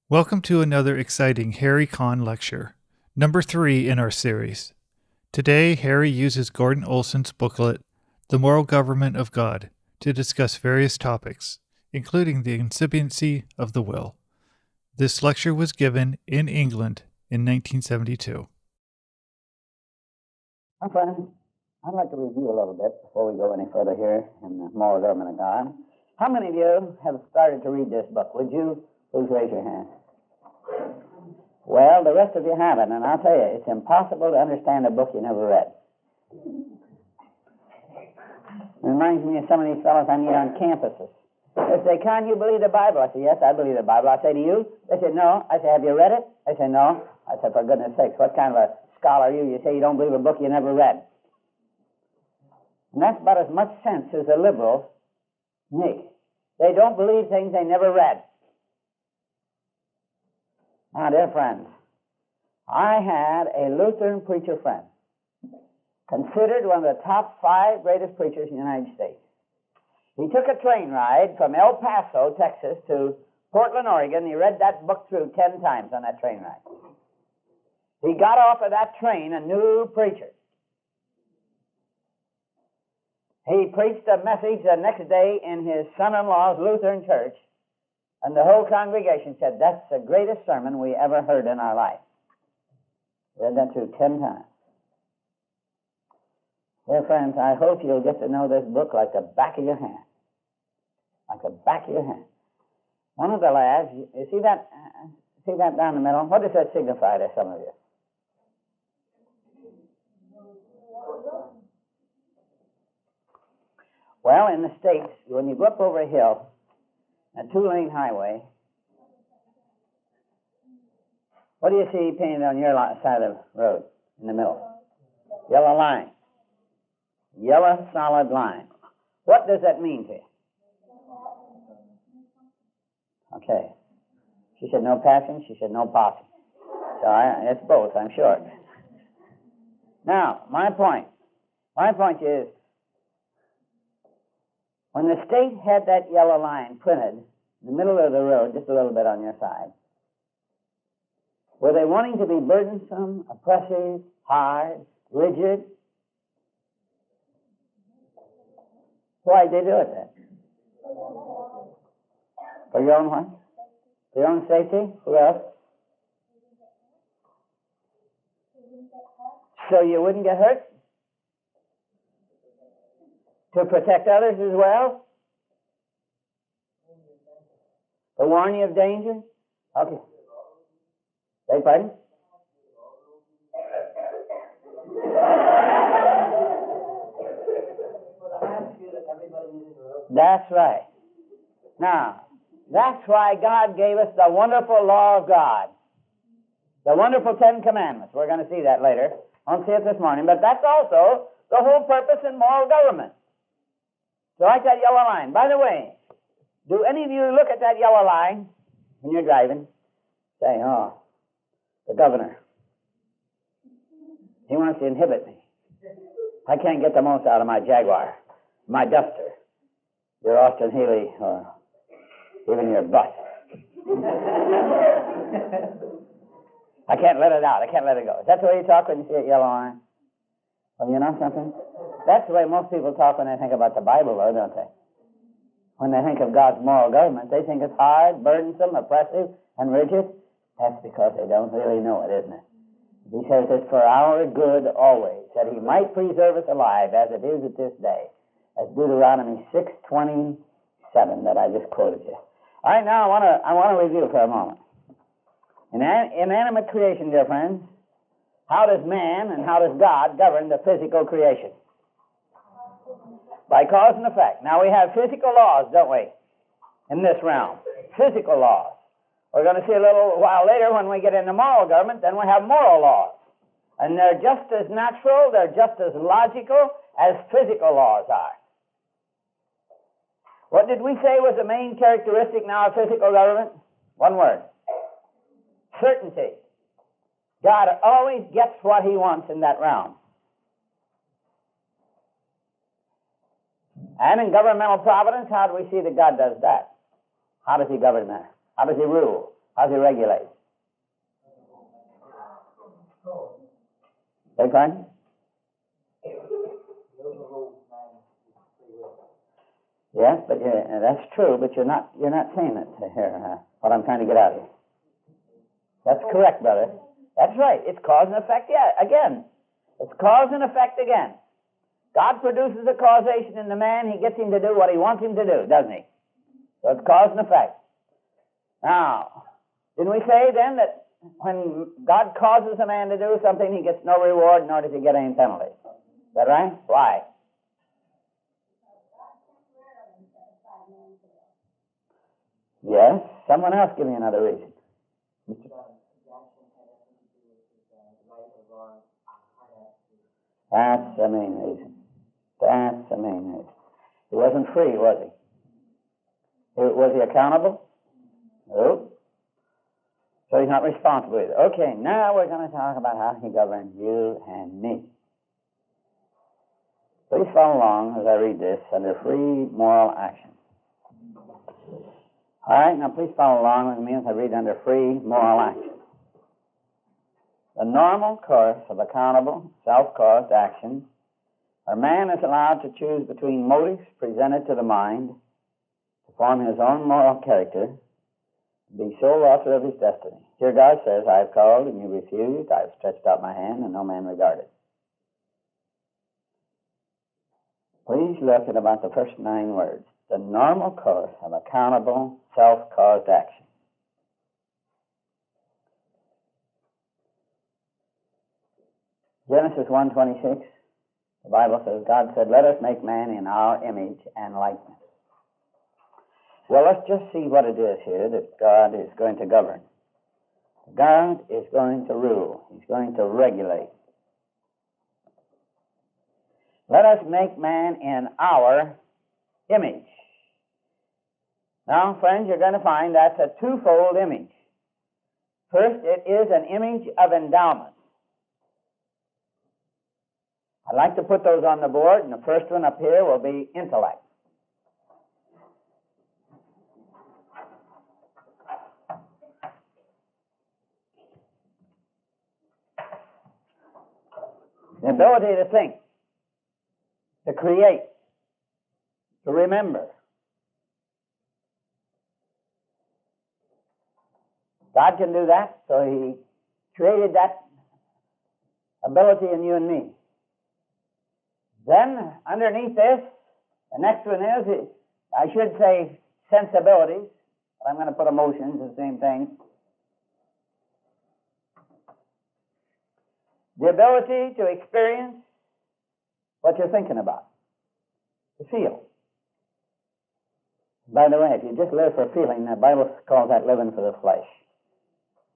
Welcome to another exciting Harry Conn lecture, number 3 in our series. Today, Harry uses Gordon Olson's booklet, The Moral Government of God, to discuss various topics, including the incipiency of the will. This lecture was given in England in 1972. My friends, I'd like to review a little bit before we go any further here in the Moral Government of God. How many of you have started to read this book? Would you please raise your hand? Well, the rest of you haven't, and I'll tell you, it's impossible to understand a book you never read. It reminds me of some of these fellows I meet on campuses. They say, "Conn, you believe the Bible?" I say, "Yes, I believe the Bible." I say, "Do you?" They say, "No." I say, "Have you read it?" They say, "No." I say, "For goodness sakes, what kind of a scholar are you? You say you don't believe a book you never read." And that's about as much sense as the liberals make. They don't believe things they never read. Now, dear friends, I had a Lutheran preacher friend, considered one of the top 5 greatest preachers in the United States. He took a train ride from El Paso, Texas, to Portland, Oregon. He read that book through 10 times on that train ride. He got off of that train a new preacher. He preached a message the next day in his son-in-law's Lutheran church, and the whole congregation said, "That's the greatest sermon we ever heard in our life." Read that through 10 times. Dear friends, I hope you'll get to know this book like the back of your hand. Like the back of your hand. One of the lads, you see that down the middle? What does that signify to some of you? Well, in the States, when you go up over a hill, a 2-lane highway, what do you see painted on your side of the road in the middle? Yellow line. Yellow solid line. What does that mean to you? Okay. She said no passing. She said no passing. So it's both, I'm sure. Now, my point is, when the state had that yellow line printed in the middle of the road, just a little bit on your side, were they wanting to be burdensome, oppressive, hard, rigid? Why'd they do it then? For your own what? For your own safety? Who else? So you wouldn't get hurt? To protect others as well? To warn you of danger? Okay. Beg pardon? That's right. Now, that's why God gave us the wonderful law of God. The wonderful 10 Commandments. We're going to see that later. Won't see it this morning. But that's also the whole purpose in moral government. So like that yellow line. By the way, do any of you look at that yellow line when you're driving? Say, "Oh, the governor. He wants to inhibit me. I can't get the most out of my Jaguar, my Duster, your Austin Healey, or even your bus. I can't let it out. I can't let it go." Is that the way you talk when you see a yellow line? Well, you know something? That's the way most people talk when they think about the Bible, though, don't they? When they think of God's moral government, they think it's hard, burdensome, oppressive, and rigid. That's because they don't really know it, isn't it? He says it's for our good always, that he might preserve us alive as it is at this day. That's Deuteronomy 6:27 that I just quoted you. All right, now I want to review for a moment. In inanimate creation, dear friends, how does man and how does God govern the physical creation? By cause and effect. Now, we have physical laws, don't we, in this realm? Physical laws. We're going to see a little while later when we get into moral government, then we have moral laws. And they're just as natural, they're just as logical as physical laws are. What did we say was the main characteristic now of physical government? One word. Certainty. God always gets what he wants in that realm. And in governmental providence, how do we see that God does that? How does he govern that? How does he rule? How's he regulate? Beg pardon? Yes, but that's true. But you're not saying it here. What I'm trying to get out of you. That's correct, brother. That's right. It's cause and effect. Yeah, again, it's cause and effect again. God produces a causation in the man. He gets him to do what he wants him to do, doesn't he? So it's cause and effect. Now, didn't we say then that when God causes a man to do something, he gets no reward, nor does he get any penalty? Is that right? Why? Yes. Someone else give me another reason. That's the main reason. That's the main reason. He wasn't free, was he? Was he accountable? No. So he's not responsible either. Okay, now we're going to talk about how he governs you and me. Please follow along as I read this under free moral action. All right, now please follow along with me as I read under free moral action. The normal course of accountable, self-caused action, where man is allowed to choose between motives presented to the mind to form his own moral character, be sole author of his destiny. Here God says, I have called and you refused, I have stretched out my hand and no man regarded. Please look at about the first 9 words. The normal course of accountable, self-caused action. Genesis 1:26, the Bible says, God said, let us make man in our image and likeness. Well, let's just see what it is here that God is going to govern. God is going to rule. He's going to regulate. Let us make man in our image. Now, friends, you're going to find that's a twofold image. First, it is an image of endowment. I'd like to put those on the board, and the first one up here will be intellect. The ability to think, to create, to remember. God can do that, so He created that ability in you and me. Then, underneath this, the next one is, I should say sensibilities, but I'm going to put emotions, the same thing. The ability to experience what you're thinking about, to feel. By the way, if you just live for feeling, the Bible calls that living for the flesh.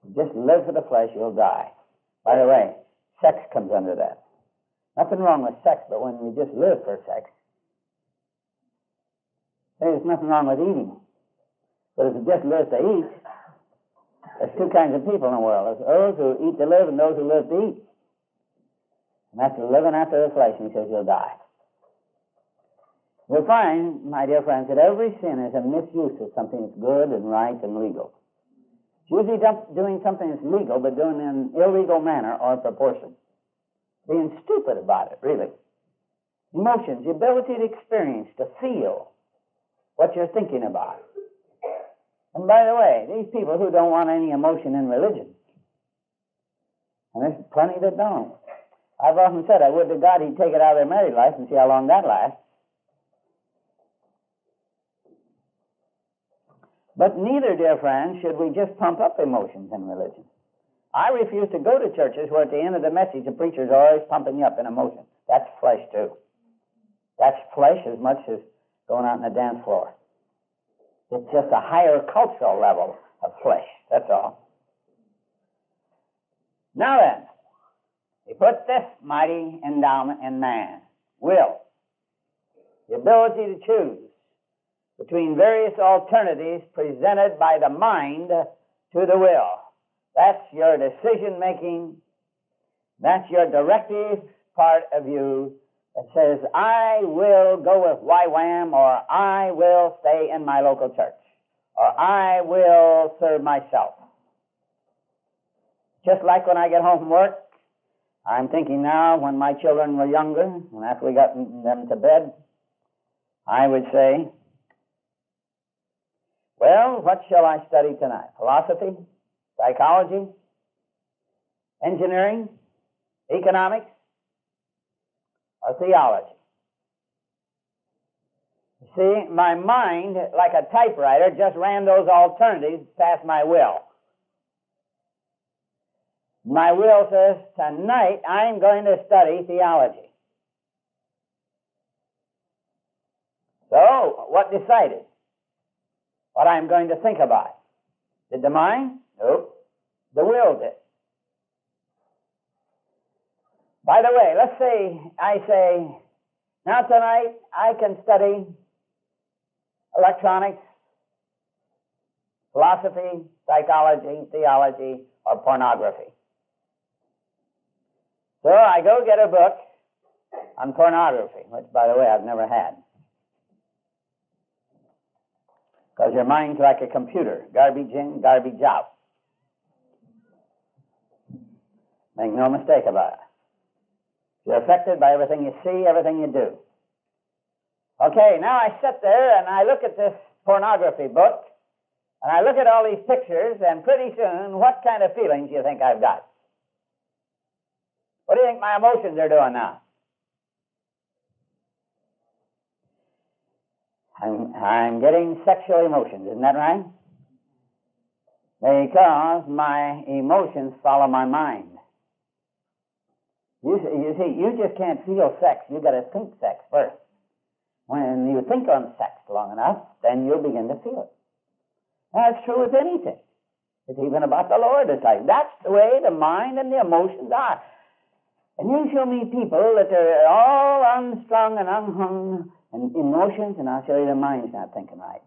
If you just live for the flesh, you'll die. By the way, sex comes under that. Nothing wrong with sex, but when we just live for sex, there's nothing wrong with eating. But if you just live to eat, there's 2 kinds of people in the world. There's those who eat to live and those who live to eat. And that's living after the flesh, and he says you'll die. You'll find, my dear friends, that every sin is a misuse of something that's good and right and legal. It's usually doing something that's legal, but doing it in an illegal manner or proportion. Being stupid about it, really. Emotions, the ability to experience, to feel what you're thinking about. And by the way, these people who don't want any emotion in religion, and there's plenty that don't. I've often said, I would to God he'd take it out of their married life and see how long that lasts. But neither, dear friends, should we just pump up emotions in religion. I refuse to go to churches where at the end of the message the preacher's always pumping you up in emotion. That's flesh too. That's flesh as much as going out on the dance floor. It's just a higher cultural level of flesh, that's all. Now then, he put this mighty endowment in man, will, the ability to choose between various alternatives presented by the mind to the will. That's your decision-making. That's your directive part of you that says, I will go with YWAM, or I will stay in my local church, or I will serve myself. Just like when I get home from work, I'm thinking now when my children were younger, and after we got them to bed, I would say, well, what shall I study tonight? Philosophy, psychology, engineering, economics, or theology? You see, my mind, like a typewriter, just ran those alternatives past my will. My will says, tonight I'm going to study theology. So, what decided what I'm going to think about? Did the mind? Nope. The will did. By the way, let's say I say, now tonight I can study electronics, philosophy, psychology, theology, or pornography. So I go get a book on pornography, which, by the way, I've never had. Because your mind's like a computer, garbage in, garbage out. Make no mistake about it. You're affected by everything you see, everything you do. Okay, now I sit there and I look at this pornography book, and I look at all these pictures, and pretty soon, what kind of feelings do you think I've got? What do you think my emotions are doing now? I'm getting sexual emotions, isn't that right? Because my emotions follow my mind. You see, you just can't feel sex. You've got to think sex first. When you think on sex long enough, then you'll begin to feel it. That's true with anything. It's even about the Lord. It's like, that's the way the mind and the emotions are. And you show me people that are all unstrung and unhung and emotions, and I'll show you the mind's not thinking right.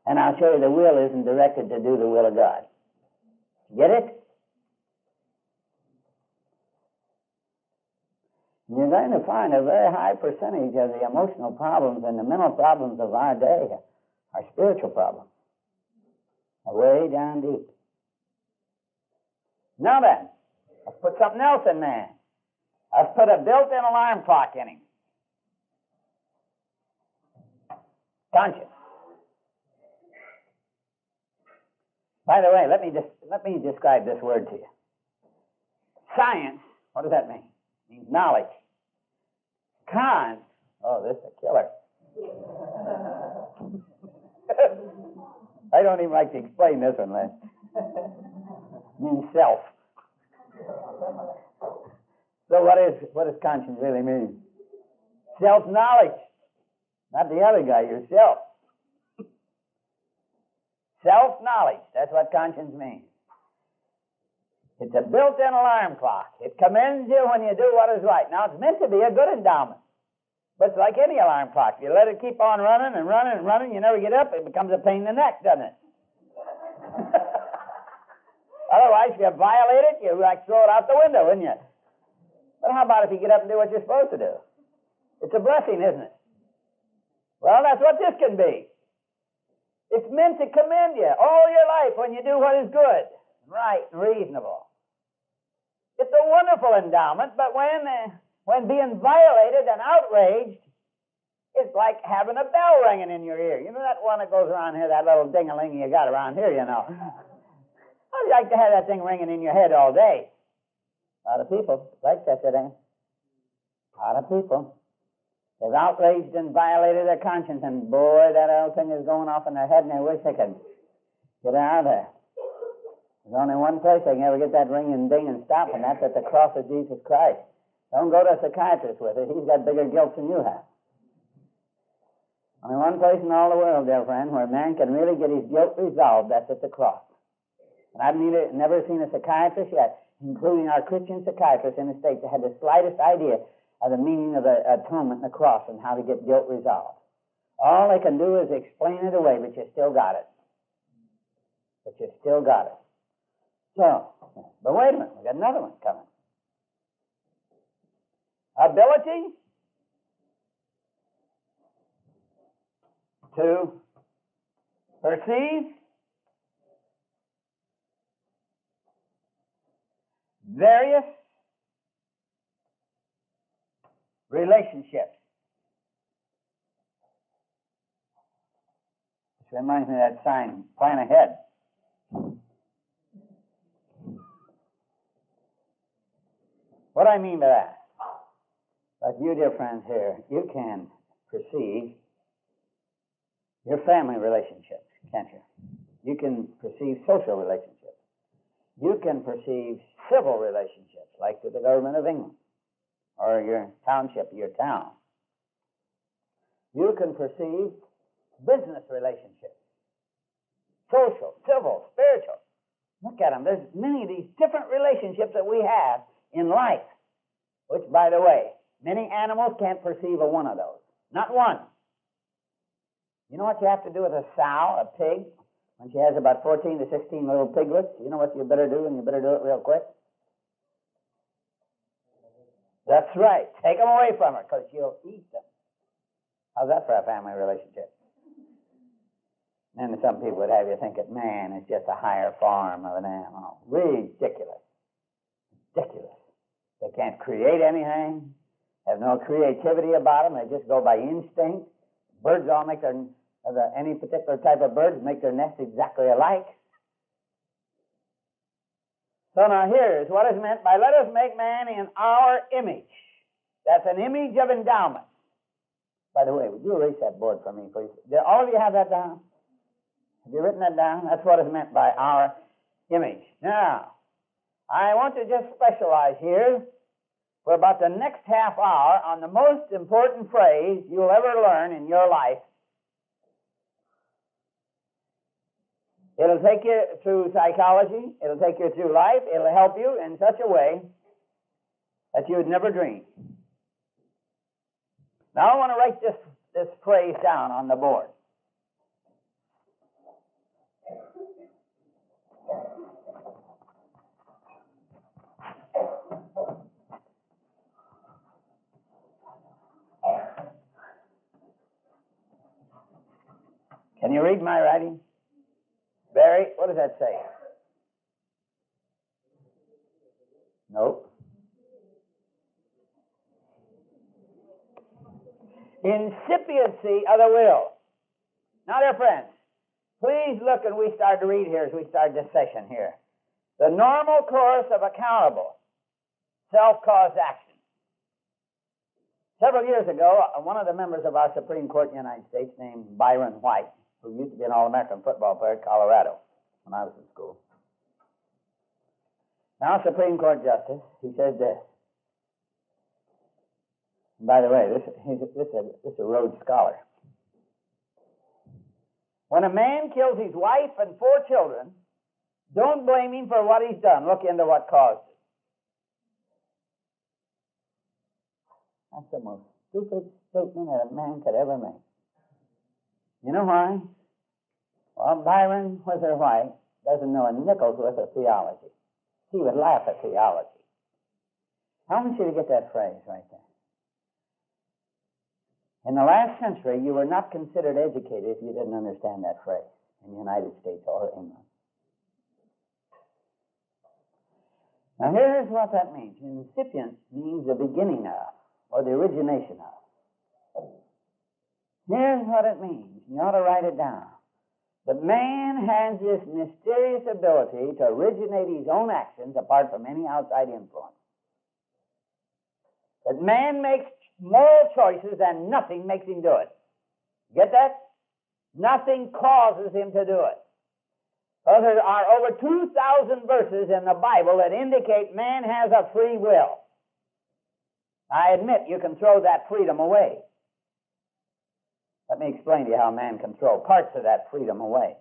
And I'll show you the will isn't directed to do the will of God. Get it? You're going to find a very high percentage of the emotional problems and the mental problems of our day are spiritual problems. Are way down deep. Now then, let's put something else in there. Let's put a built-in alarm clock in him. Conscience. By the way, let me describe this word to you. Science, what does that mean? It means knowledge. Conn, oh, this is a killer. I don't even like to explain this one, Len. It means self. So what does conscience really mean? Self-knowledge. Not the other guy, yourself. Self-knowledge, that's what conscience means. It's a built-in alarm clock. It commends you when you do what is right. Now, it's meant to be a good endowment. But it's like any alarm clock. You let it keep on running and running and running, you never get up, it becomes a pain in the neck, doesn't it? Otherwise, if you violate it, you like throw it out the window, wouldn't you? But how about if you get up and do what you're supposed to do? It's a blessing, isn't it? Well, that's what this can be. It's meant to commend you all your life when you do what is good, right, and reasonable. It's a wonderful endowment, but when being violated and outraged, it's like having a bell ringing in your ear. You know that one that goes around here, that little ding-a-ling you got around here, you know. How'd you like to have that thing ringing in your head all day? A lot of people like that today. A lot of people. They've outraged and violated their conscience, and boy, that old thing is going off in their head, and they wish they could get out of there. There's only one place they can ever get that ring and ding and stop, and that's at the cross of Jesus Christ. Don't go to a psychiatrist with it. He's got bigger guilt than you have. Only one place in all the world, dear friend, where a man can really get his guilt resolved, that's at the cross. And I've never seen a psychiatrist yet, including our Christian psychiatrists in the States, that had the slightest idea of the meaning of the atonement and the cross and how to get guilt resolved. All they can do is explain it away, but you still got it. But you still got it. So, but wait a minute, we got another one coming. Ability to perceive various relationships. This reminds me of that sign, plan ahead. What do I mean by that? Like you, dear friends here, you can perceive your family relationships, can't you? You can perceive social relationships. You can perceive civil relationships, like with the government of England, or your township, your town. You can perceive business relationships, social, civil, spiritual. Look at them. There's many of these different relationships that we have in life, which, by the way, many animals can't perceive of one of those. Not one. You know what you have to do with a sow, a pig, when she has about 14 to 16 little piglets? You know what you better do, and you better do it real quick? That's right. Take them away from her, because she'll eat them. How's that for a family relationship? And some people would have you think that man is just a higher form of an animal. Ridiculous. Ridiculous. They can't create anything, have no creativity about them. They just go by instinct. Birds all make their, any particular type of birds make their nests exactly alike. So now here's what is meant by let us make man in our image. That's an image of endowment. By the way, would you erase that board for me, please? Do all of you have that down? Have you written that down? That's what is meant by our image. Now, I want to just specialize here for about the next half hour on the most important phrase you'll ever learn in your life. It'll take you through psychology. It'll take you through life. It'll help you in such a way that you would never dream. Now I want to write this phrase down on the board. Can you read my writing? Barry, what does that say? Nope. Incipiency of the will. Now, dear friends, please look, and we start to read here as we start this session here. The normal course of accountable, self-caused action. Several years ago, one of the members of our Supreme Court in the United States, named Byron White, who used to be an All-American football player at Colorado when I was in school. Now, Supreme Court Justice, he says this. And by the way, this is a Rhodes Scholar. When a man kills his wife and 4 children, don't blame him for what he's done. Look into what caused it. That's the most stupid statement that a man could ever make. You know why? Well, Byron Whither White doesn't know a nickel's worth of theology. He would laugh at theology. I want you to get that phrase right there. In the last century, you were not considered educated if you didn't understand that phrase in the United States or England. Now, here's what that means. Incipient means the beginning of, or the origination of. Here's what it means. You ought to write it down. That man has this mysterious ability to originate his own actions apart from any outside influence. That man makes moral choices and nothing makes him do it. Get that? Nothing causes him to do it. Well, there are over 2,000 verses in the Bible that indicate man has a free will. I admit you can throw that freedom away. Let me explain to you how man can throw parts of that freedom away.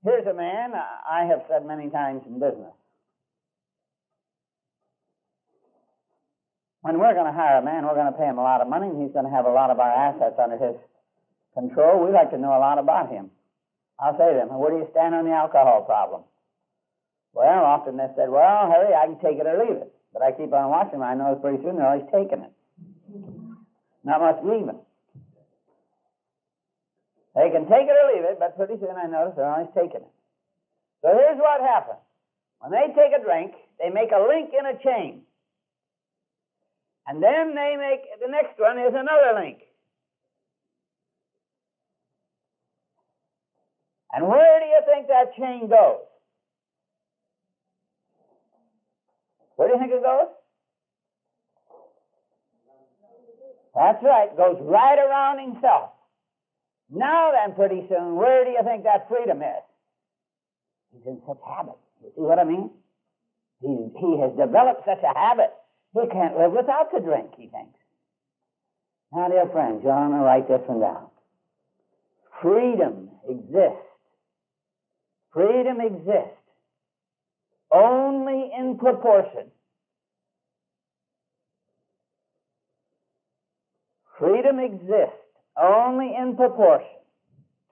Here's a man I have said many times in business. When we're going to hire a man, we're going to pay him a lot of money, and he's going to have a lot of our assets under his control. We like to know a lot about him. I'll say to them, where do you stand on the alcohol problem? Well, often they said, well, Harry, I can take it or leave it. But I keep on watching them. I know pretty soon they're always taking it. Not much leaving. They can take it or leave it, but pretty soon I notice they're always taking it. So here's what happens. When they take a drink, they make a link in a chain. And then they make, the next one is another link. And where do you think that chain goes? Where do you think it goes? That's right, it goes right around himself. Now then, pretty soon, where do you think that freedom is? He's in such habit. You see what I mean? He has developed such a habit. He can't live without the drink, he thinks. Now, dear friends, you want to write this one down. Freedom exists. Freedom exists only in proportion. Freedom exists only in proportion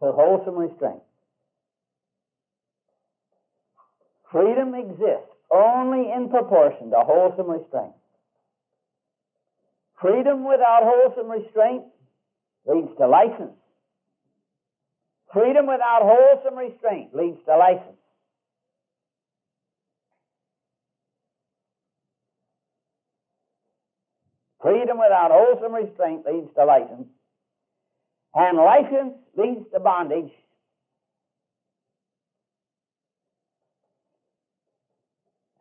to wholesome restraint. Freedom exists only in proportion to wholesome restraint. Freedom without wholesome restraint leads to license. Freedom without wholesome restraint leads to license. Freedom without wholesome restraint leads to license. And license leads to bondage.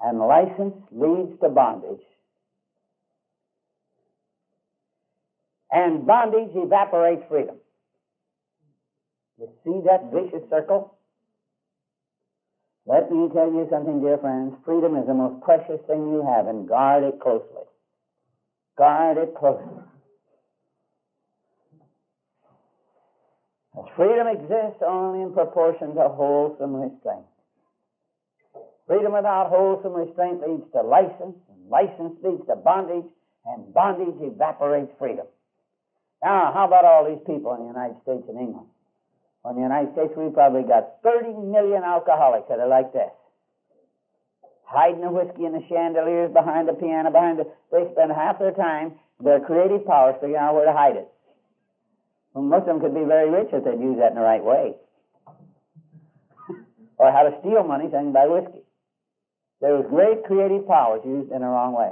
And license leads to bondage. And bondage evaporates freedom. You see that vicious circle? Let me tell you something, dear friends. Freedom is the most precious thing you have, and guard it closely. Guard it closely. As freedom exists only in proportion to wholesome restraint. Freedom without wholesome restraint leads to license, and license leads to bondage, and bondage evaporates freedom. Now, how about all these people in the United States and England? In the United States, we probably got 30 million alcoholics that are like this. Hiding the whiskey in the chandeliers behind the piano, they spend half their time, their creative powers, figuring out where to hide it. Well, most of them could be very rich if they'd use that in the right way. Or how to steal money, so they can buy whiskey. There was great creative powers used in the wrong way.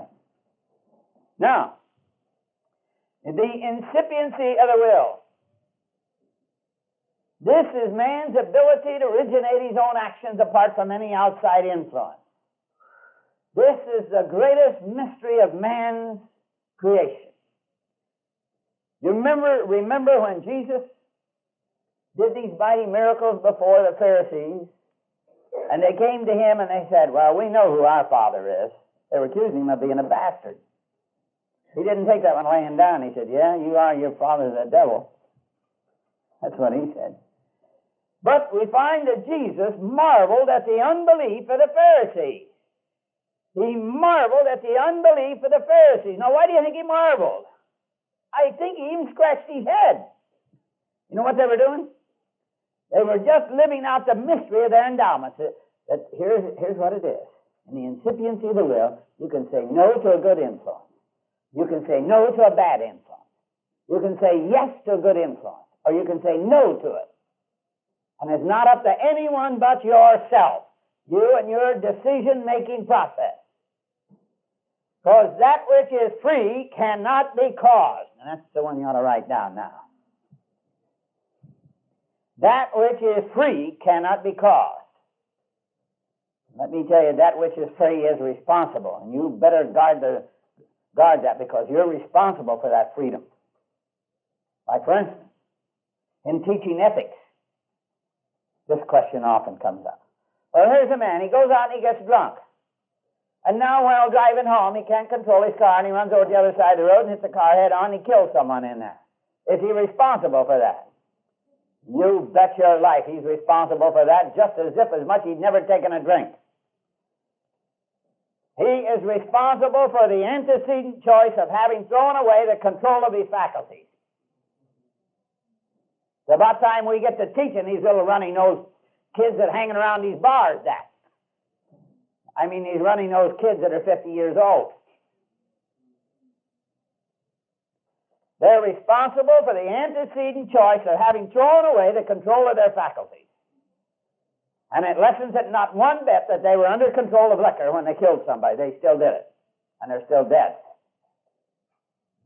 Now, the incipiency of the will. This is man's ability to originate his own actions apart from any outside influence. This is the greatest mystery of man's creation. You remember when Jesus did these mighty miracles before the Pharisees, and they came to him and they said, well, we know who our father is. They were accusing him of being a bastard. He didn't take that one laying down. He said, yeah, you are your father, the devil. That's what he said. But we find that Jesus marveled at the unbelief of the Pharisees. He marveled at the unbelief of the Pharisees. Now, why do you think he marveled? I think he even scratched his head. You know what they were doing? They were just living out the mystery of their endowments. That here's what it is. In the incipiency of the will, you can say no to a good influence. You can say no to a bad influence. You can say yes to a good influence. Or you can say no to it. And it's not up to anyone but yourself. You and your decision-making process. Because that which is free cannot be caused. And that's the one you ought to write down now. That which is free cannot be caused. Let me tell you, that which is free is responsible. And you better guard that because you're responsible for that freedom. Like, for instance, in teaching ethics, this question often comes up. Well, here's a man. He goes out and he gets drunk. And now while driving home, he can't control his car and he runs over to the other side of the road and hits the car head on and he kills someone in there. Is he responsible for that? You bet your life he's responsible for that, just as much he'd never taken a drink. He is responsible for the antecedent choice of having thrown away the control of his faculties. It's about time we get to teaching these little runny-nosed kids that are hanging around these bars that. I mean, these runny-nosed kids that are 50 years old. They're responsible for the antecedent choice of having thrown away the control of their faculties. And it lessens it not one bit that they were under control of liquor when they killed somebody. They still did it. And they're still dead.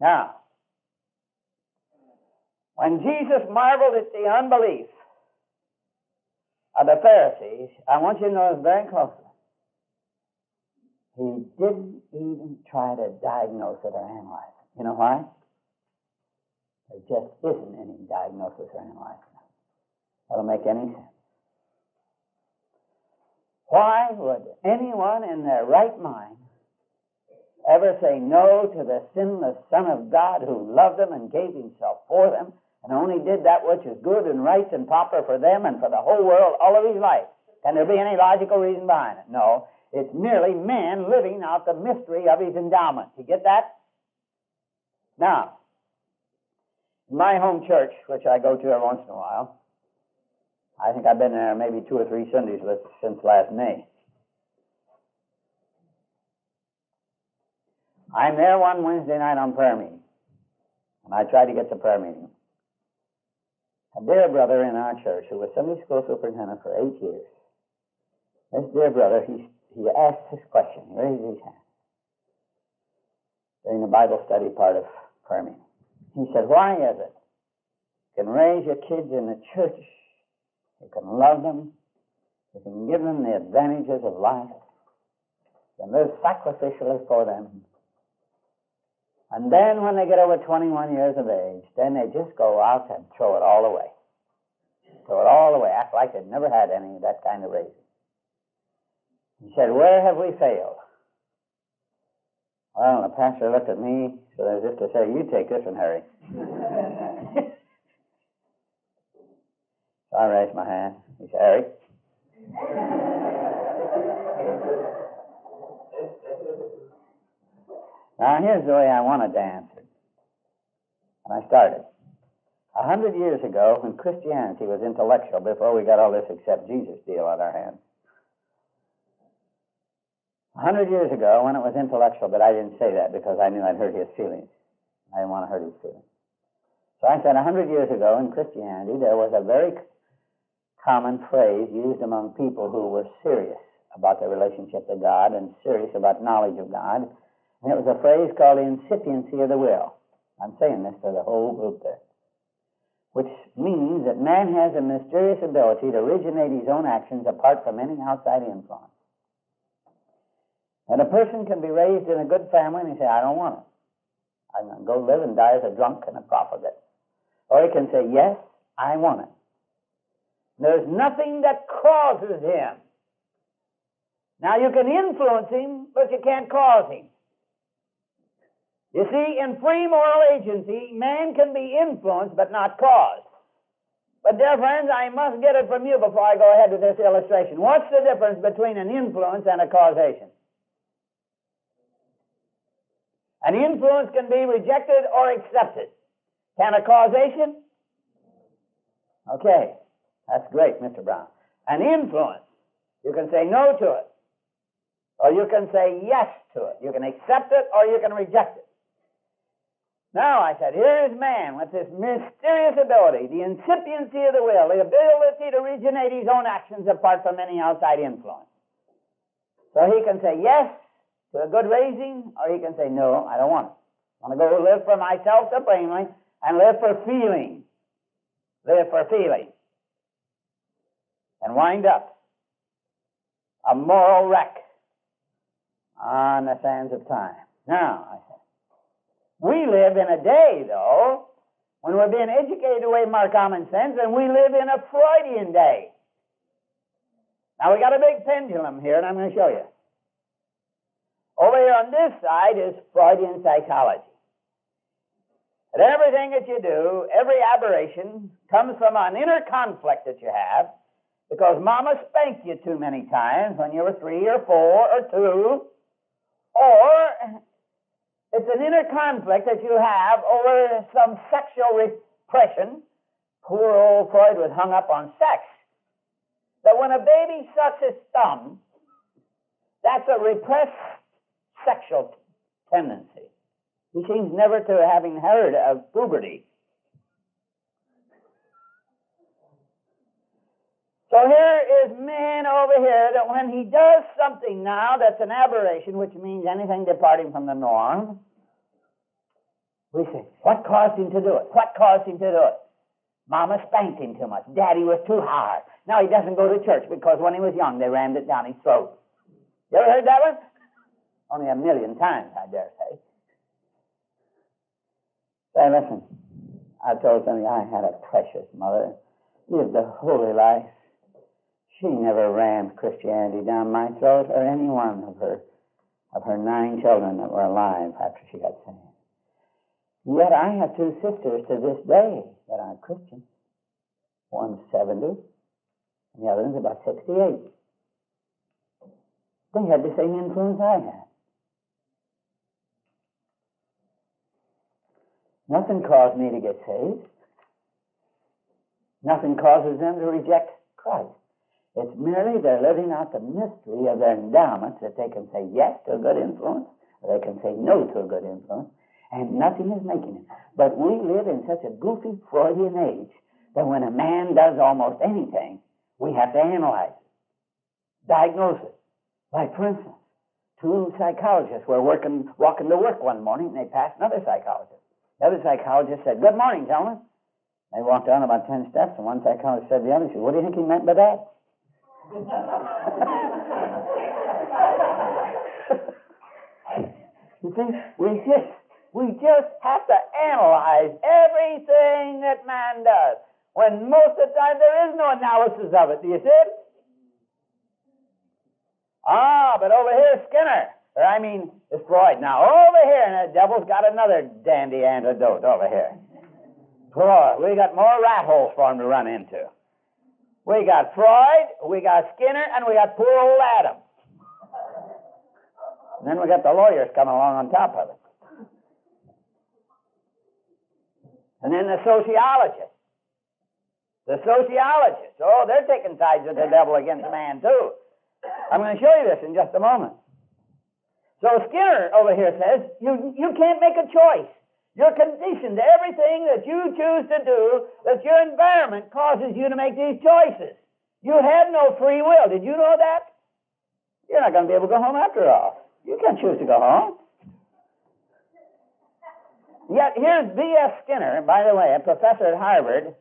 Now, when Jesus marveled at the unbelief of the Pharisees, I want you to notice very closely, he didn't even try to diagnose it or analyze it. You know why? There just isn't any diagnosis or analysis. That'll make any sense. Why would anyone in their right mind ever say no to the sinless Son of God who loved them and gave himself for them and only did that which is good and right and proper for them and for the whole world all of his life? Can there be any logical reason behind it? No. It's merely man living out the mystery of his endowment. You get that? Now, in my home church, which I go to every once in a while, I think I've been there maybe 2 or 3 Sundays since last May. I'm there one Wednesday night on prayer meeting, and I try to get to prayer meeting. A dear brother in our church who was Sunday school superintendent for 8 years, this dear brother, he asked this question. He raised his hand during the Bible study part of prayer meeting. He said, why is it you can raise your kids in the church, you can love them, you can give them the advantages of life, you can live sacrificially for them, and then when they get over 21 years of age, then they just go out and throw it all away. Throw it all away, act like they'd never had any of that kind of raising. He said, where have we failed? Well, the pastor looked at me, so as if to say, you take this one, Harry. So I raised my hand. He said, Harry? Now, here's the way I wanted to answer. And I started. 100 years ago, when Christianity was intellectual, before we got all this except Jesus deal on our hands, 100 years ago, when it was intellectual, but I didn't say that because I knew I'd hurt his feelings. I didn't want to hurt his feelings. So I said 100 years ago in Christianity, there was a very common phrase used among people who were serious about their relationship to God and serious about knowledge of God. And it was a phrase called incipiency of the will. I'm saying this to the whole group there. Which means that man has a mysterious ability to originate his own actions apart from any outside influence. And a person can be raised in a good family and he say, I don't want it. I'm going to go live and die as a drunk and a profligate. Or he can say, yes, I want it. There's nothing that causes him. Now you can influence him, but you can't cause him. You see, in free moral agency, man can be influenced but not caused. But dear friends, I must get it from you before I go ahead with this illustration. What's the difference between an influence and a causation? An influence can be rejected or accepted. Can a causation? Okay, that's great, Mr. Brown. An influence, you can say no to it, or you can say yes to it. You can accept it or you can reject it. Now, I said, here is man with this mysterious ability, the incipiency of the will, the ability to originate his own actions apart from any outside influence. So he can say yes to a good raising, or he can say, no, I don't want it. I want to go live for myself supremely and live for feeling. Live for feeling. And wind up a moral wreck on the sands of time. Now, I said, we live in a day, though, when we're being educated away from our common sense, and we live in a Freudian day. Now, we got a big pendulum here, and I'm going to show you. Over here on this side is Freudian psychology. That everything that you do, every aberration, comes from an inner conflict that you have because Mama spanked you too many times when you were 3 or 4 or 2, or it's an inner conflict that you have over some sexual repression. Poor old Freud was hung up on sex. That when a baby sucks his thumb, that's a repressed sexual tendency. He seems never to having heard of puberty. So here is man over here that when he does something now that's an aberration, which means anything departing from the norm, we say, what caused him to do it? What caused him to do it? Mama spanked him too much. Daddy was too hard. Now he doesn't go to church because when he was young they rammed it down his throat. You ever heard that one? Only a million times, I dare say. Say, listen, I told somebody I had a precious mother, lived a holy life. She never rammed Christianity down my throat or any one of her 9 children that were alive after she got saved. Yet I have 2 sisters to this day that are Christians. One's 70, and the other one's about 68. They had the same influence I had. Nothing caused me to get saved. Nothing causes them to reject Christ. It's merely they're living out the mystery of their endowments that they can say yes to a good influence, or they can say no to a good influence, and nothing is making it. But we live in such a goofy Freudian age that when a man does almost anything, we have to analyze it, diagnose it. Like, for instance, 2 psychologists were walking to work one morning, and they passed another psychologist. The other psychologist said, "Good morning, gentlemen." They walked down about 10 steps, and one psychologist said to the other, "What do you think he meant by that?" You see, we just have to analyze everything that man does, when most of the time there is no analysis of it. Do you see it? But over here, it's Freud. Now, over here, and the devil's got another dandy antidote over here. Boy, we got more rat holes for him to run into. We got Freud, we got Skinner, and we got poor old Adam. And then we got the lawyers coming along on top of it. And then the sociologists. Oh, they're taking sides with the devil against man, too. I'm going to show you this in just a moment. So Skinner over here says, you can't make a choice. You're conditioned to everything that you choose to do, that your environment causes you to make these choices. You have no free will. Did you know that? You're not going to be able to go home after all. You can't choose to go home. Yet here's B.S. Skinner, by the way, a professor at Harvard,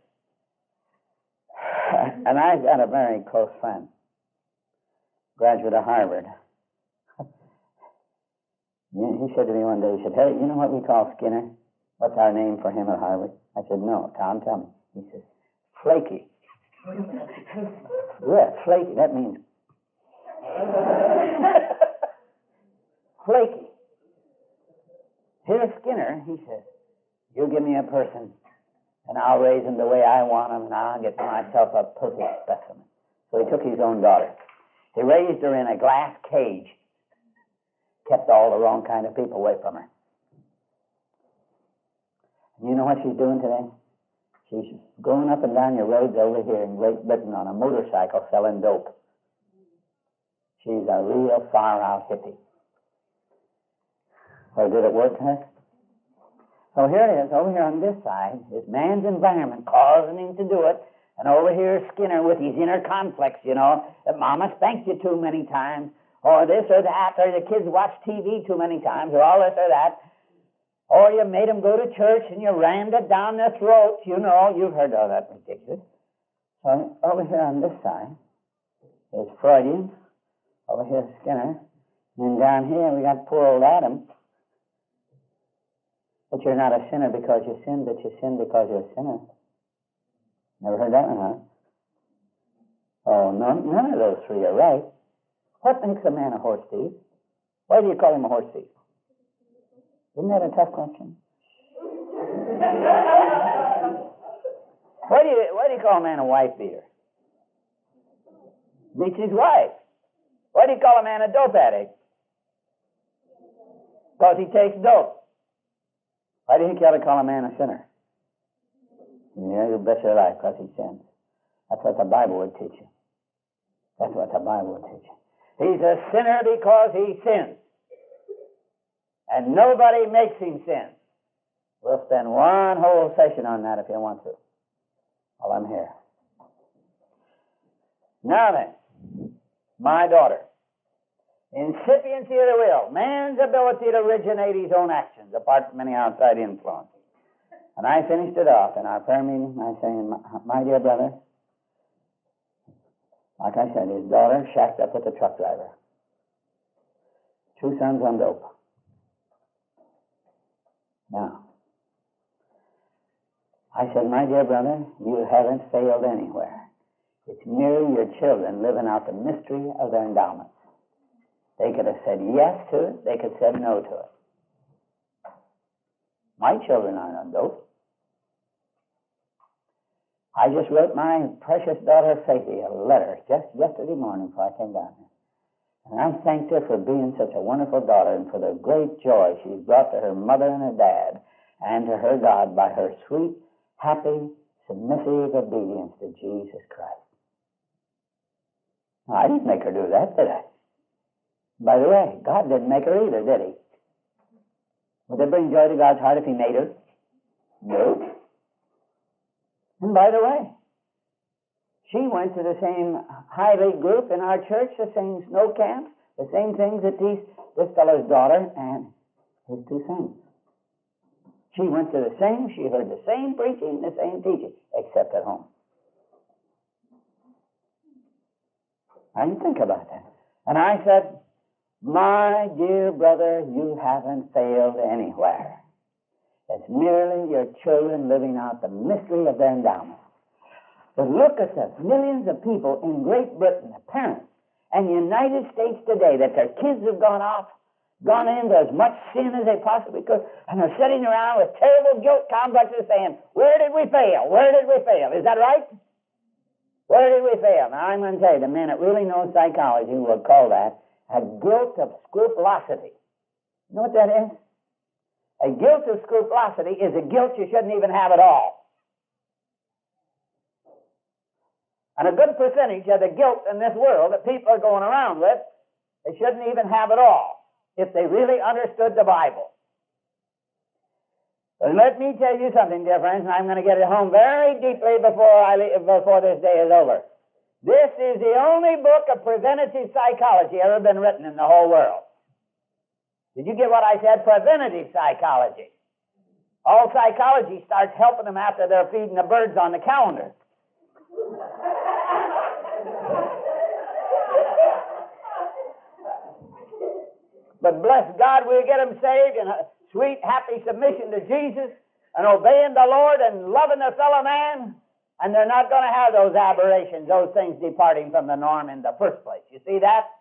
and I've got a very close friend, graduate of Harvard. He said to me one day, he said, "Hey, you know what we call Skinner? What's our name for him at Harvard?" I said, "No, Tom, tell me." He says, "Flaky." Yeah, flaky, that means flaky. Here's Skinner, he says, "You give me a person, and I'll raise him the way I want him, and I'll get myself a perfect specimen." So he took his own daughter. He raised her in a glass cage, kept all the wrong kind of people away from her. And you know what she's doing today? She's going up and down your roads over here in Great Britain on a motorcycle selling dope. She's a real far-out hippie. So did it work for her? So here it is, over here on this side, is man's environment causing him to do it, and over here is Skinner with his inner conflicts, that mama spanked you too many times, or this or that, or the kids watch TV too many times, or all this or that, or you made them go to church and you rammed it down their throats, you've heard all that ridiculous. So over here on this side is Freudian, over here is Skinner, and down here we got poor old Adam. But you're not a sinner because you sin, but you sin because you're a sinner. Never heard that one, huh? Oh, no, none of those 3 are right. What makes a man a horse thief? Why do you call him a horse thief? Isn't that a tough question? Why do you call a man a wife beater? Beats his wife. Why do you call a man a dope addict? Because he takes dope. Why do you think you ought to call a man a sinner? Yeah, you bet your life, because he sins. That's what the Bible would teach you. That's what the Bible would teach you. He's a sinner because he sins. And nobody makes him sin. We'll spend one whole session on that if you want to, while I'm here. Now then, my daughter, incipiency of the will, man's ability to originate his own actions apart from any outside influence. And I finished it off in our prayer meeting by saying, my dear brother, like I said, his daughter shacked up with the truck driver. 2 sons on dope. Now, I said, my dear brother, you haven't failed anywhere. It's merely your children living out the mystery of their endowments. They could have said yes to it. They could have said no to it. My children aren't on dope. I just wrote my precious daughter, Faithy, a letter just yesterday morning before I came down here. And I thanked her for being such a wonderful daughter and for the great joy she's brought to her mother and her dad and to her God by her sweet, happy, submissive obedience to Jesus Christ. Now, I didn't make her do that, did I? By the way, God didn't make her either, did he? Would it bring joy to God's heart if he made her? No. And by the way, she went to the same high league group in our church, the same snow camps, the same things that this fellow's daughter and his 2 sons. She went to the same, she heard the same preaching, the same teaching, except at home. I didn't think about that. And I said, my dear brother, you haven't failed anywhere. It's merely your children living out the mystery of their endowment. But look at the millions of people in Great Britain, the parents, and the United States today, that their kids have gone into as much sin as they possibly could, and they're sitting around with terrible guilt complexes saying, where did we fail? Where did we fail? Is that right? Where did we fail? Now, I'm going to tell you, the men that really know psychology will call that a guilt of scrupulosity. You know what that is? A guilt of scrupulosity is a guilt you shouldn't even have at all. And a good percentage of the guilt in this world that people are going around with, they shouldn't even have at all if they really understood the Bible. But let me tell you something, dear friends, and I'm going to get it home very deeply before this day is over. This is the only book of preventative psychology ever been written in the whole world. Did you get what I said? Preventative psychology. All psychology starts helping them after they're feeding the birds on the calendar. But bless God, we'll get them saved in a sweet, happy submission to Jesus and obeying the Lord and loving their fellow man, and they're not going to have those aberrations, those things departing from the norm in the first place. You see that?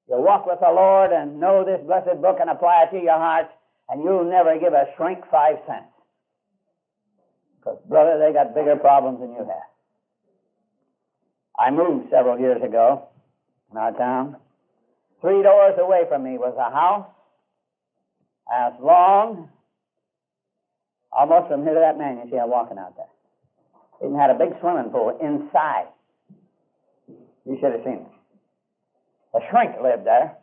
You'll walk with the Lord and know this blessed book and apply it to your heart, and you'll never give a shrink 5 cents. Because, brother, they got bigger problems than you have. I moved several years ago in our town. 3 doors away from me was a house as long, almost from here to that man you see I'm walking out there. It even had a big swimming pool inside. You should have seen it. A shrink lived there.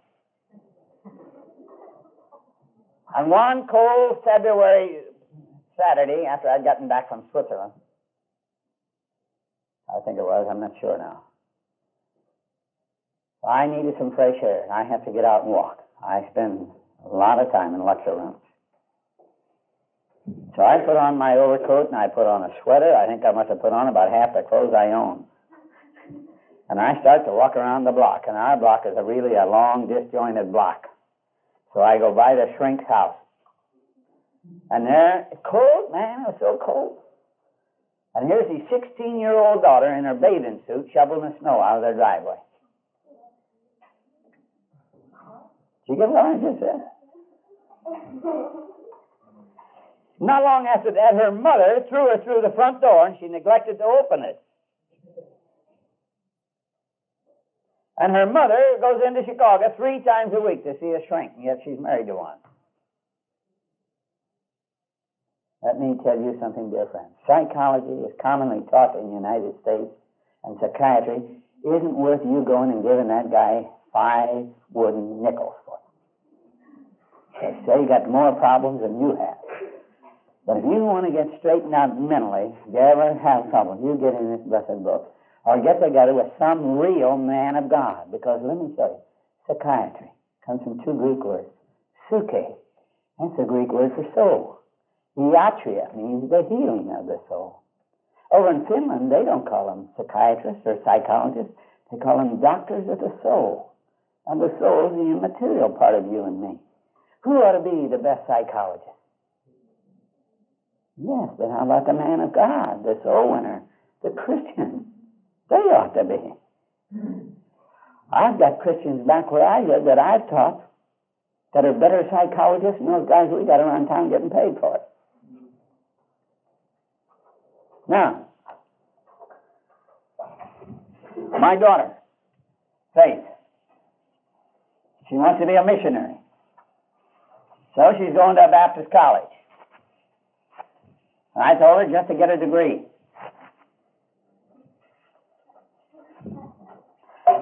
On one cold February Saturday, after I'd gotten back from Switzerland, I think it was, I'm not sure now. I needed some fresh air, and I have to get out and walk. I spend a lot of time in lecture rooms. So I put on my overcoat, and I put on a sweater. I think I must have put on about half the clothes I own. And I start to walk around the block, and our block is really a long, disjointed block. So I go by the shrink's house. And there, cold, man, it was so cold. And here's his 16-year-old daughter in her bathing suit shoveling the snow out of their driveway. Did you get what I just said? Not long after that, her mother threw her through the front door, and she neglected to open it. And her mother goes into Chicago 3 times a week to see a shrink, and yet she's married to one. Let me tell you something, dear friends. Psychology is commonly taught in the United States, and psychiatry isn't worth you going and giving that guy 5 wooden nickels for. They say you got more problems than you have. But if you want to get straightened out mentally, if you ever have trouble, you get in this blessed book. or get together with some real man of God. Because let me show you, psychiatry comes from two Greek words. Psyche, that's a Greek word for soul. Iatria means the healing of the soul. Over in Finland, they don't call them psychiatrists or psychologists. They call them doctors of the soul. And the soul is the immaterial part of you and me. Who ought to be the best psychologist? Yes, but how about the man of God, the soul winner, the Christian? They ought to be. I've got Christians back where I live that I've taught that are better psychologists than those guys we got around town getting paid for it. Now, my daughter, Faith, she wants to be a missionary. So she's going to a Baptist college. And I told her just to get a degree.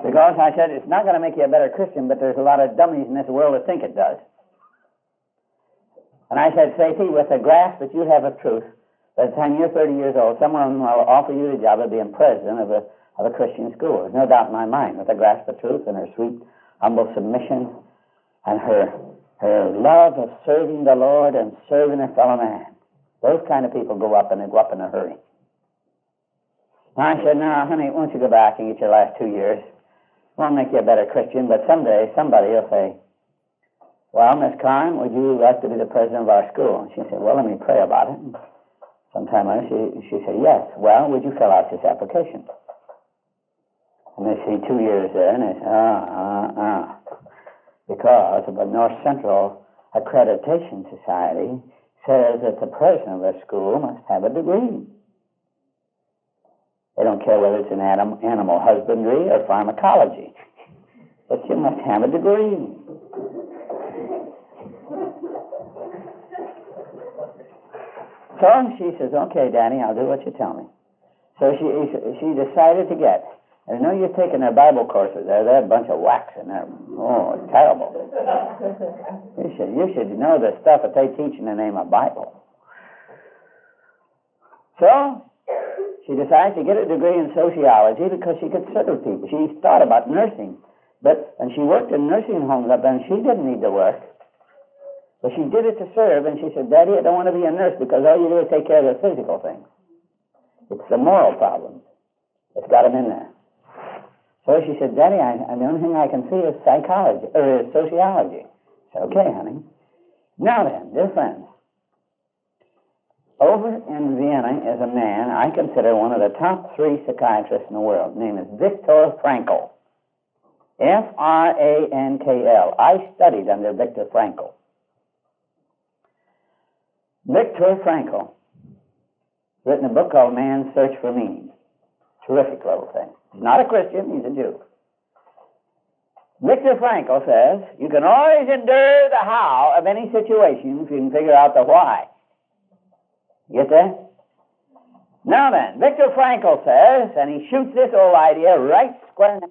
Because I said, it's not going to make you a better Christian, but there's a lot of dummies in this world that think it does. And I said, Faithy, with the grasp that you have of truth, by the time you're 30 years old, someone will offer you the job of being president of a Christian school. There's no doubt in my mind, with the grasp of truth and her sweet, humble submission and her love of serving the Lord and serving her fellow man. Those kind of people go up, and they go up in a hurry. And I said, now, honey, why don't you go back and get your last 2 years? Won't make you a better Christian, but someday somebody will say, well, Miss Conn, would you like to be the president of our school? And she said, well, let me pray about it. And sometime later, she said, yes. Well, would you fill out this application? And they see 2 years there, and they say, because the North Central Accreditation Society says that the president of the school must have a degree. They don't care whether it's in animal husbandry or pharmacology, but you must have a degree. So she says, okay, Daddy, I'll do what you tell me. So she decided to get. I know you're taking their Bible courses there. They're a bunch of whacks in there. Oh, it's terrible. You should know the stuff that they teach in the name of Bible. So she decided to get a degree in sociology because she could serve people. She thought about nursing, and she worked in nursing homes up there, and she didn't need to work. But she did it to serve, and she said, Daddy, I don't want to be a nurse because all you do is take care of the physical things. It's the moral problems that's got them in there. So she said, Daddy, the only thing I can see is psychology, or is sociology. I said, okay, honey. Now then, dear friends, over in Vienna is a man I consider one of the top 3 psychiatrists in the world. His name is Viktor Frankl. F-R-A-N-K-L. I studied under Viktor Frankl. Viktor Frankl written a book called Man's Search for Meaning. Terrific little thing. He's not a Christian, he's a Jew. Viktor Frankl says, you can always endure the how of any situation if you can figure out the why. You get that? Now then, Viktor Frankl says, and he shoots this old idea right square in the...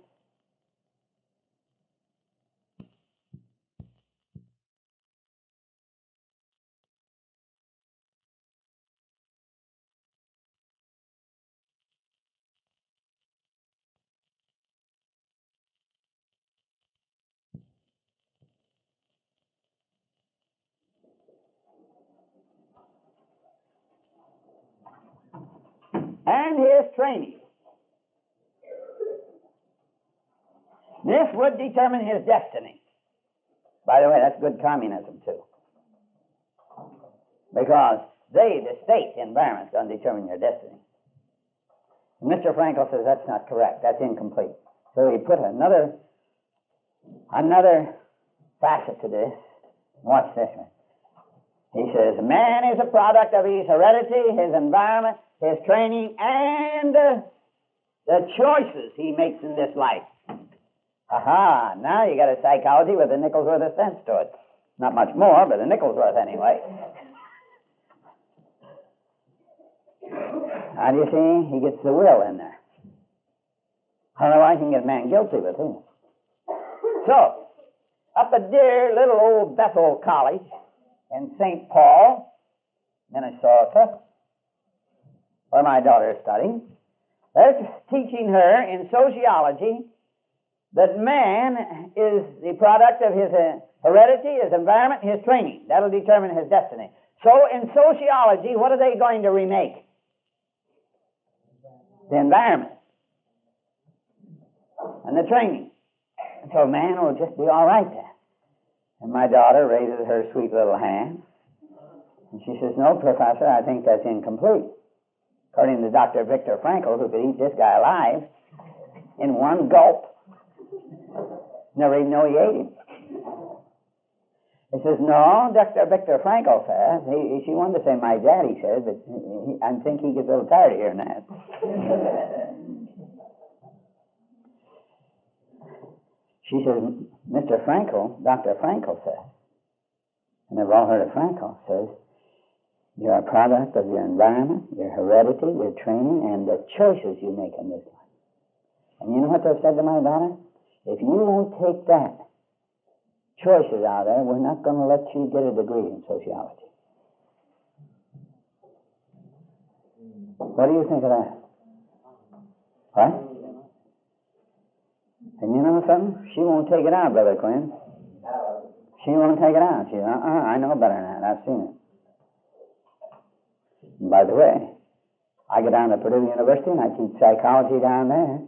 and his training. This would determine his destiny. By the way, that's good communism, too. Because the state, the environment, is going to determine your destiny. And Mr. Frankl says that's not correct. That's incomplete. So he put another facet to this. Watch this one. He says, man is a product of his heredity, his environment, his training, and the choices he makes in this life. Aha, now you got a psychology with a nickel's worth of sense to it. Not much more, but a nickel's worth anyway. How do you see? He gets the will in there. Otherwise, you can get a man guilty with him. So, up at dear little old Bethel College in St. Paul, Minnesota, where my daughter is studying, They're teaching her in sociology that man is the product of his heredity, his environment, his training. That'll determine his destiny. So in sociology, what are they going to remake? The environment and the training. And so man will just be all right then. And my daughter raises her sweet little hand, and she says, "No, Professor, I think that's incomplete. According to Dr. Viktor Frankl, who could eat this guy alive in one gulp, never even know he ate him." He says, "No, Dr. Viktor Frankl says," she wanted to say my daddy says, but I think he gets a little tired of hearing that. She says, "Mr. Frankl, Dr. Frankl says," and they've all heard of Frankl, says, "You're a product of your environment, your heredity, your training, and the choices you make in this life." And you know what they've said to my daughter? "If you won't take that, choices out there, we're not going to let you get a degree in sociology." What do you think of that? What? And you know something? She won't take it out, Brother Quinn. She won't take it out. She says, I know better than that. I've seen it. And by the way, I go down to Purdue University and I teach psychology down there.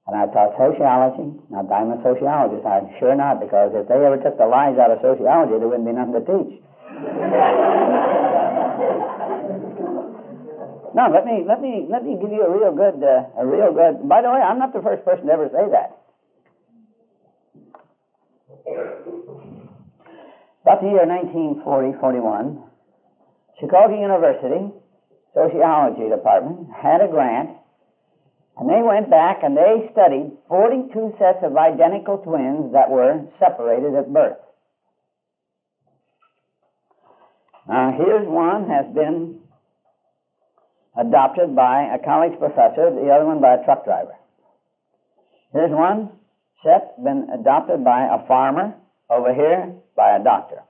And I taught sociology. Now, I'm a sociologist. I'm sure not, because if they ever took the lies out of sociology, there wouldn't be nothing to teach. No, let me give you a real good. By the way, I'm not the first person to ever say that. About the year 1940-41, Chicago University Sociology Department had a grant. And they went back and they studied 42 sets of identical twins that were separated at birth. Now, here's one has been adopted by a college professor, the other one by a truck driver. Here's one set been adopted by a farmer, over here by a doctor.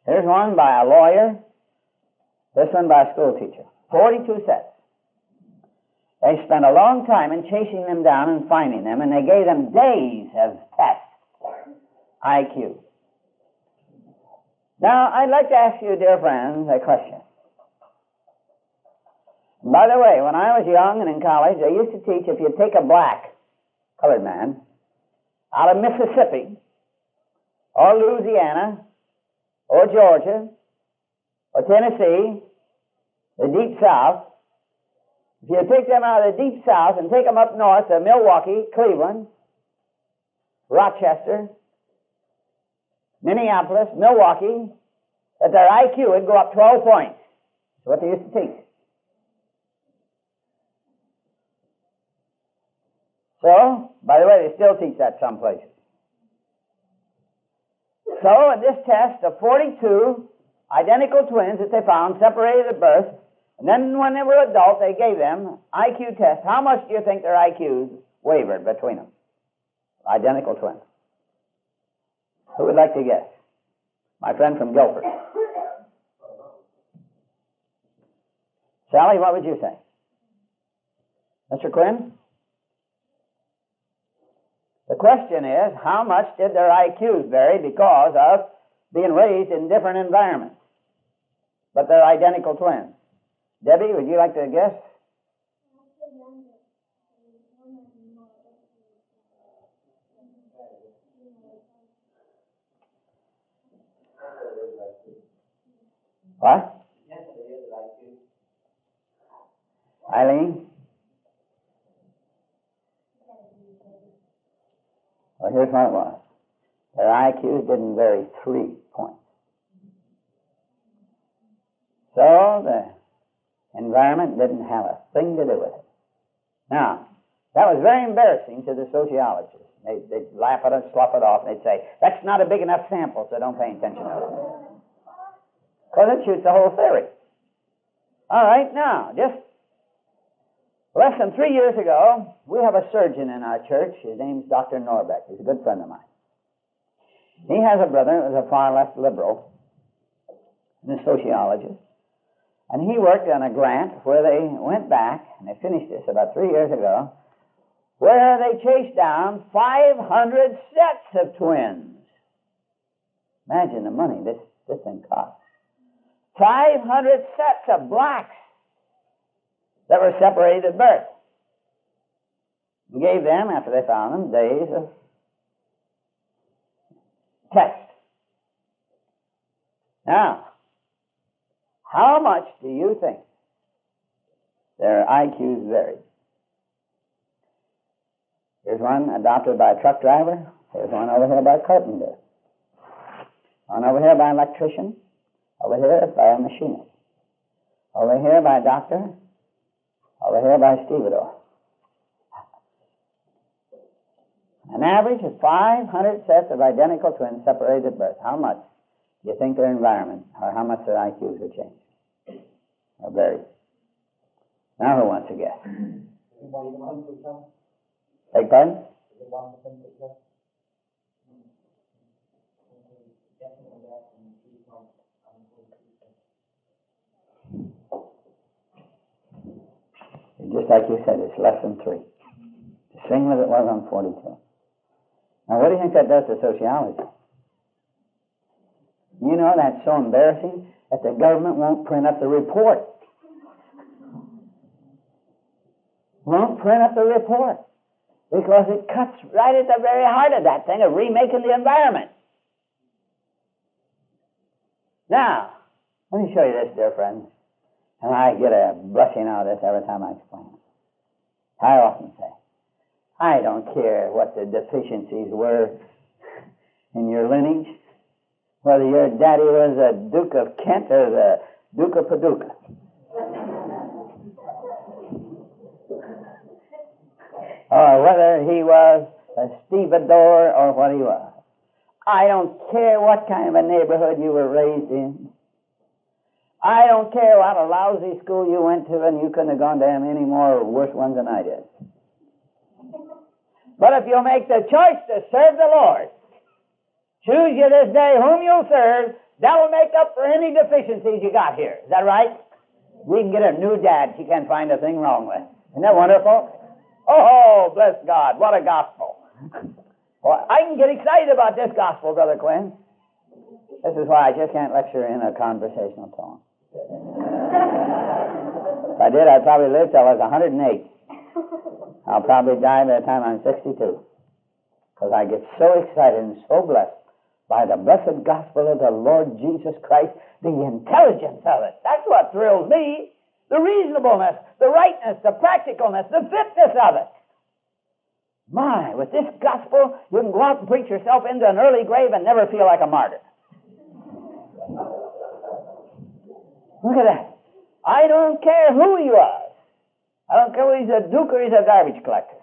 Here's one by a lawyer, this one by a school teacher. 42 sets. They spent a long time in chasing them down and finding them, and they gave them days of tests, IQ. Now, I'd like to ask you, dear friends, a question. By the way, when I was young and in college, they used to teach if you take a black colored man out of Mississippi or Louisiana or Georgia or Tennessee, the Deep South, if you take them out of the Deep South and take them up north to Milwaukee, Cleveland, Rochester, Minneapolis, Milwaukee, that their IQ would go up 12 points. That's what they used to teach. So, by the way, they still teach that some places. So, in this test of 42 identical twins that they found separated at birth, and then when they were adult, they gave them IQ tests. How much do you think their IQs wavered between them? Identical twins. Who would like to guess? My friend from Guilford. Sally, what would you say? Mr. Quinn? The question is, how much did their IQs vary because of being raised in different environments? But they're identical twins. Debbie, would you like to guess? What? Eileen? Well, here's what it was. Their IQs didn't vary 3 points. So the environment didn't have a thing to do with it. Now, that was very embarrassing to the sociologists. They'd laugh at it, slough it off, and they'd say, that's not a big enough sample, so don't pay attention to it. Because it shoots the whole theory. All right, now, just less than 3 years ago, we have a surgeon in our church. His name's Dr. Norbeck. He's a good friend of mine. He has a brother who's a far left liberal, and a sociologist. And he worked on a grant where they went back, and they finished this about 3 years ago, where they chased down 500 sets of twins. Imagine the money this thing cost. 500 sets of blacks that were separated at birth. He gave them, after they found them, days of test. Now, how much do you think their IQs varied? Here's one adopted by a truck driver. Here's one over here by a carpenter. One over here by an electrician. Over here by a machinist. Over here by a doctor. Over here by a stevedore. An average of 500 sets of identical twins separated at birth. How much do you think their environment, or how much their IQs would change? Or varied? Now who wants to guess? Beg pardon? Just like you said, it's less than 3. The same as it was on 42. Now, what do you think that does to sociology? You know, that's so embarrassing that the government won't print up the report. Won't print up the report. Because it cuts right at the very heart of that thing of remaking the environment. Now, let me show you this, dear friends. And I get a blushing out of this every time I explain it. I often say, I don't care what the deficiencies were in your lineage, whether your daddy was a Duke of Kent or the Duke of Paducah. Or whether he was a stevedore or what he was. I don't care what kind of a neighborhood you were raised in. I don't care what a lousy school you went to, and you couldn't have gone to any more worse ones than I did. But if you make the choice to serve the Lord, choose you this day whom you'll serve, that will make up for any deficiencies you got here. Is that right? We can get a new dad she can't find a thing wrong with. Isn't that wonderful? Oh, bless God, what a gospel. Well, I can get excited about this gospel, Brother Quinn. This is why I just can't lecture in a conversational tone. If I did, I'd probably live till I was 108. I'll probably die by the time I'm 62. Because I get so excited and so blessed by the blessed gospel of the Lord Jesus Christ, the intelligence of it. That's what thrills me. The reasonableness, the rightness, the practicalness, the fitness of it. My, with this gospel, you can go out and preach yourself into an early grave and never feel like a martyr. Look at that. I don't care who he was. I don't care whether he's a duke or he's a garbage collector.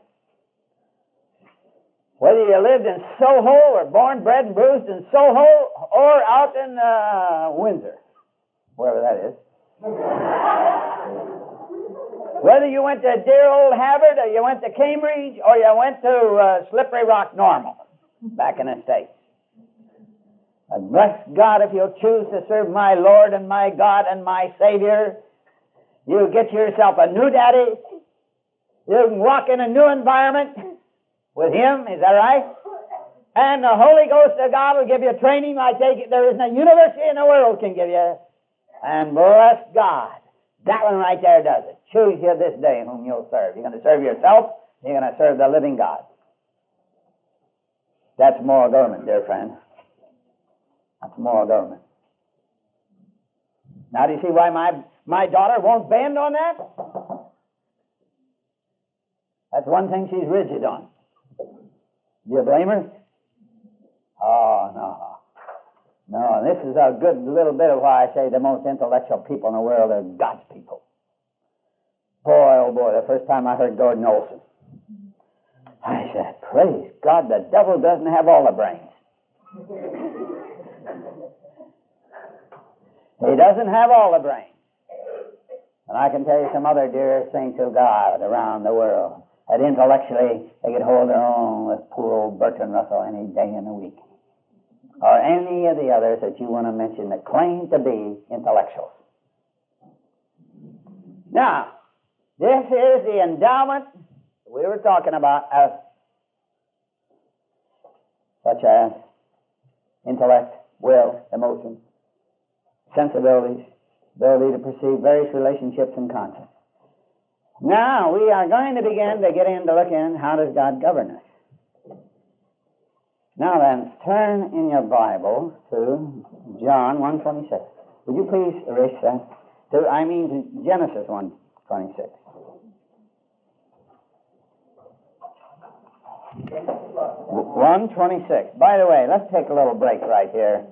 Whether you lived in Soho or born, bred, and bruised in Soho or out in Windsor, wherever that is. Whether you went to dear old Harvard or you went to Cambridge or you went to Slippery Rock Normal back in the States. And bless God, if you'll choose to serve my Lord and my God and my Savior, you'll get yourself a new daddy. You can walk in a new environment with Him, is that right? And the Holy Ghost of God will give you training like there isn't a university in the world can give you. And bless God, that one right there does it. Choose you this day whom you'll serve. You're going to serve yourself, you're going to serve the living God. That's moral government, dear friend. That's moral government. Now, do you see why my daughter won't bend on that? That's one thing she's rigid on. Do you blame her? Oh, no. No, this is a good little bit of why I say the most intellectual people in the world are God's people. Boy, oh boy, the first time I heard Gordon Olson, I said, praise God, the devil doesn't have all the brains. He doesn't have all the brains. And I can tell you some other dear saints of God around the world that intellectually they could hold their own with poor old Bertrand Russell any day in the week. Or any of the others that you want to mention that claim to be intellectuals. Now, this is the endowment we were talking about, as such as intellect, will, emotion, sensibilities, ability to perceive various relationships and concepts. Now, we are going to begin to get in to look in, how does God govern us? Now then, turn in your Bible to John 1:26. Would you please erase that? To Genesis 1:26. 1:26. By the way, let's take a little break right here.